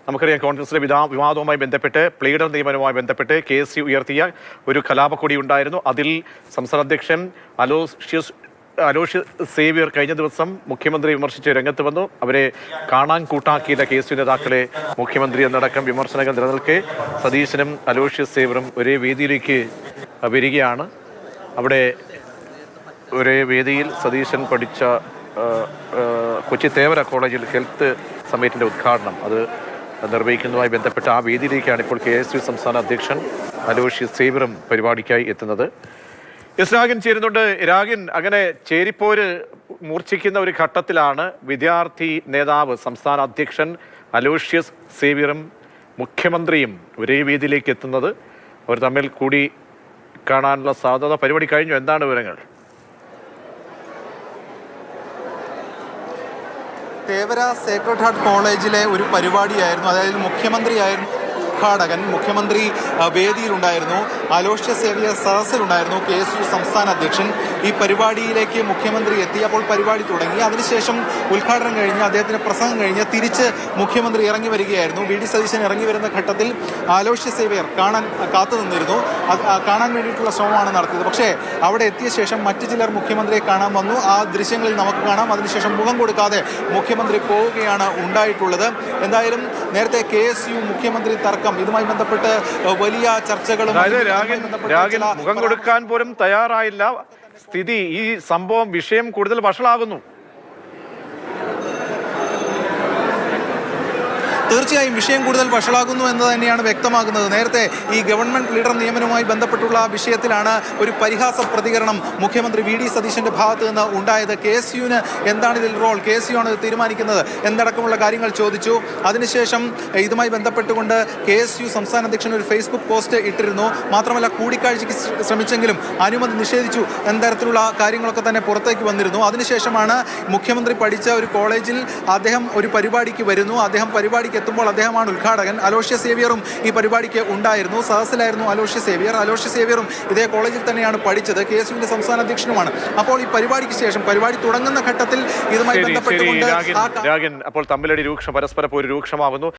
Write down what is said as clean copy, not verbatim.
നമുക്കറിയാം കോൺഗ്രസിലെ വിവാദവുമായി ബന്ധപ്പെട്ട് പ്ലീഡർ നിയമനവുമായി ബന്ധപ്പെട്ട് KSU ഉയർത്തിയ ഒരു കലാപക്കൊടി ഉണ്ടായിരുന്നു. അതിൽ സംസ്ഥാന അധ്യക്ഷൻ അലോഷ്യസ് സേവ്യർ കഴിഞ്ഞ ദിവസം മുഖ്യമന്ത്രി വിമർശിച്ച് രംഗത്ത് വന്നു. അവരെ കാണാൻ കൂട്ടാക്കിയില്ല KSU നേതാക്കളെ മുഖ്യമന്ത്രി എന്നടക്കം വിമർശനങ്ങൾ നിലനിൽക്കെ സതീശനും അലോഷ്യസ് സേവ്യറും ഒരേ വേദിയിലേക്ക് വരികയാണ്. അവിടെ ഒരേ വേദിയിൽ സതീശൻ പഠിച്ച കൊച്ചി തേവര കോളേജിൽ ഹെൽത്ത് സമ്മിറ്റിന്റെ ഉദ്ഘാടനം അത് നിർവഹിക്കുന്നതുമായി ബന്ധപ്പെട്ട ആ വേദിയിലേക്കാണ് ഇപ്പോൾ KSU സംസ്ഥാന അധ്യക്ഷൻ അലോഷ്യസ് സേവ്യറും പരിപാടിക്കായി എത്തുന്നത്. രാഗൻ ചേരുന്നുണ്ട്. രാഗൻ, അങ്ങനെ ചേരിപ്പോര് മൂർച്ഛിക്കുന്ന ഒരു ഘട്ടത്തിലാണ് വിദ്യാർത്ഥി നേതാവ് സംസ്ഥാന അധ്യക്ഷൻ അലോഷ്യസ് സേവ്യറും മുഖ്യമന്ത്രിയും ഒരേ വേദിയിലേക്ക് എത്തുന്നത്. അവർ തമ്മിൽ കൂടി കാണാനുള്ള സാധ്യത പരിപാടി കഴിഞ്ഞു. എന്താണ് വിവരങ്ങൾ? തേവര സേക്രഡ് ഹാർട്ട് കോളേജിലെ ഒരു പരിപാടിയായിരുന്നു. അതായത് മുഖ്യമന്ത്രിയായിരുന്നു ഉദ്ഘാടകൻ. മുഖ്യമന്ത്രി വേദിയിലുണ്ടായിരുന്നു. അലോഷ്യസ് സേവ്യർ സദസ്സിലുണ്ടായിരുന്നു. KSU സംസ്ഥാന അധ്യക്ഷൻ. ഈ പരിപാടിയിലേക്ക് മുഖ്യമന്ത്രി എത്തി. അപ്പോൾ പരിപാടി തുടങ്ങി. അതിനുശേഷം ഉദ്ഘാടനം കഴിഞ്ഞ് അദ്ദേഹത്തിന്റെ പ്രസംഗം കഴിഞ്ഞ് തിരിച്ച് മുഖ്യമന്ത്രി ഇറങ്ങി വരികയായിരുന്നു. VD സതീശൻ ഇറങ്ങി വരുന്ന ഘട്ടത്തിൽ അലോഷ്യസ് സേവ്യർ കാണാൻ കാത്തുനിന്നിരുന്നു. കാണാൻ വേണ്ടിയിട്ടുള്ള ശ്രമമാണ് നടത്തിയത്. പക്ഷേ അവിടെ എത്തിയ ശേഷം മറ്റു ചിലർ മുഖ്യമന്ത്രിയെ കാണാൻ വന്നു. ആ ദൃശ്യങ്ങളിൽ നമുക്ക് കാണാം. അതിനുശേഷം മുഖം കൊടുക്കാതെ മുഖ്യമന്ത്രി പോവുകയാണ് ഉണ്ടായിട്ടുള്ളത്. എന്തായാലും നേരത്തെ KSU മുഖ്യമന്ത്രി തർക്കം ഇതുമായി ബന്ധപ്പെട്ട് വലിയ ചർച്ചകളും മുഖം കൊടുക്കാൻ പോലും തയ്യാറായില്ല. സ്ഥിതി, ഈ സംഭവം വിഷയം കൂടുതൽ വഷളാകുന്നു. തീർച്ചയായും വിഷയം കൂടുതൽ വഷളാകുന്നു എന്ന് തന്നെയാണ് വ്യക്തമാകുന്നത്. നേരത്തെ ഈ ഗവൺമെന്റ് ലീഡർ നിയമനവുമായി ബന്ധപ്പെട്ടുള്ള വിഷയത്തിലാണ് ഒരു പരിഹാസ പ്രതികരണം മുഖ്യമന്ത്രി VD സതീശന്റെ ഭാഗത്ത് നിന്ന് ഉണ്ടായത്. KSUവിന് എന്താണ് ഇതിൽ റോൾ, KSU ആണ് തീരുമാനിക്കുന്നത് എന്നടക്കമുള്ള കാര്യങ്ങൾ ചോദിച്ചു. അതിനുശേഷം ഇതുമായി ബന്ധപ്പെട്ടുകൊണ്ട് KSU സംസ്ഥാന അധ്യക്ഷൻ ഒരു ഫേസ്ബുക്ക് പോസ്റ്റ് ഇട്ടിരുന്നു. മാത്രമല്ല കൂടിക്കാഴ്ചയ്ക്ക് ശ്രമിച്ചെങ്കിലും അനുമതി നിഷേധിച്ചു എന്ന തരത്തിലുള്ള കാര്യങ്ങളൊക്കെ തന്നെ പുറത്തേക്ക് വന്നിരുന്നു. അതിനുശേഷമാണ് മുഖ്യമന്ത്രി പഠിച്ച ഒരു കോളേജിൽ അദ്ദേഹം ഒരു പരിപാടിക്ക് വരുന്നു. അദ്ദേഹം പരിപാടിക്ക് എത്തുമ്പോൾ അദ്ദേഹമാണ് ഉദ്ഘാടകൻ. അലോഷ്യസ് സേവ്യറും ഈ പരിപാടിക്ക് ഉണ്ടായിരുന്നു. സദസ്സിലായിരുന്നു അലോഷ്യസ് സേവ്യറും ഇതേ കോളേജിൽ തന്നെയാണ് പഠിച്ചത്. KSUവിന്റെ സംസ്ഥാന അധ്യക്ഷനുമാണ്. അപ്പോൾ ഈ പരിപാടിക്ക് ശേഷം പരിപാടി തുടങ്ങുന്ന ഘട്ടത്തിൽ ഇതുമായി ബന്ധപ്പെട്ടുകൊണ്ട് അപ്പോൾ തമ്മിലടി പരസ്പര രൂക്ഷമാവുന്നു.